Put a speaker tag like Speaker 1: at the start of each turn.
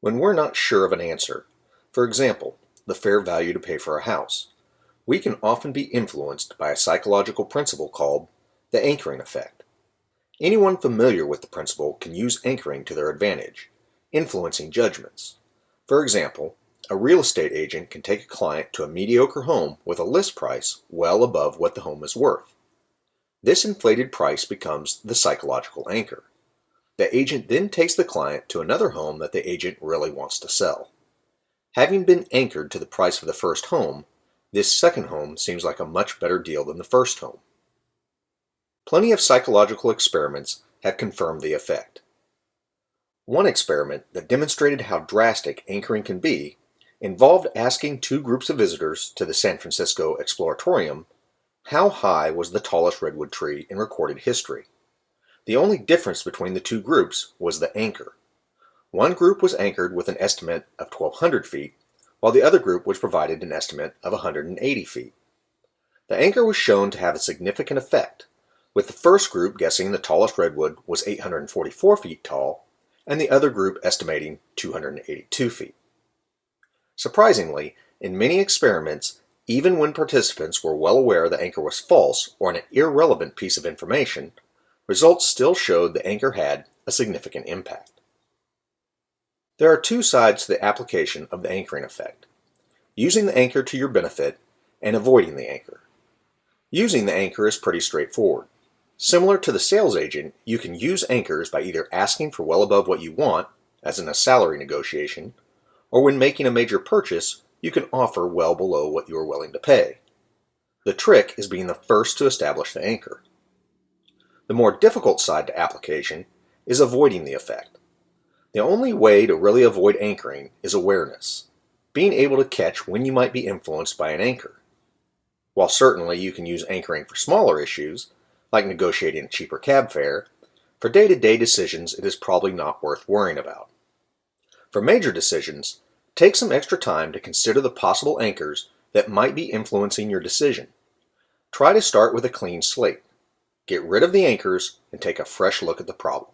Speaker 1: When we're not sure of an answer, for example, the fair value to pay for a house, we can often be influenced by a psychological principle called the anchoring effect. Anyone familiar with the principle can use anchoring to their advantage, influencing judgments. For example, a real estate agent can take a client to a mediocre home with a list price well above what the home is worth. This inflated price becomes the psychological anchor. The agent then takes the client to another home that the agent really wants to sell. Having been anchored to the price of the first home, this second home seems like a much better deal than the first home. Plenty of psychological experiments have confirmed the effect. One experiment that demonstrated how drastic anchoring can be involved asking two groups of visitors to the San Francisco Exploratorium how high was the tallest redwood tree in recorded history. The only difference between the two groups was the anchor. One group was anchored with an estimate of 1,200 feet, while the other group was provided an estimate of 180 feet. The anchor was shown to have a significant effect, with the first group guessing the tallest redwood was 844 feet tall, and the other group estimating 282 feet. Surprisingly, in many experiments, even when participants were well aware the anchor was false or an irrelevant piece of information, results still showed the anchor had a significant impact. There are two sides to the application of the anchoring effect: using the anchor to your benefit and avoiding the anchor. Using the anchor is pretty straightforward. Similar to the sales agent, you can use anchors by either asking for well above what you want, as in a salary negotiation, or when making a major purchase, you can offer well below what you are willing to pay. The trick is being the first to establish the anchor. The more difficult side to application is avoiding the effect. The only way to really avoid anchoring is awareness, being able to catch when you might be influenced by an anchor. While certainly you can use anchoring for smaller issues, like negotiating a cheaper cab fare, for day-to-day decisions it is probably not worth worrying about. For major decisions, take some extra time to consider the possible anchors that might be influencing your decision. Try to start with a clean slate. Get rid of the anchors and take a fresh look at the problem.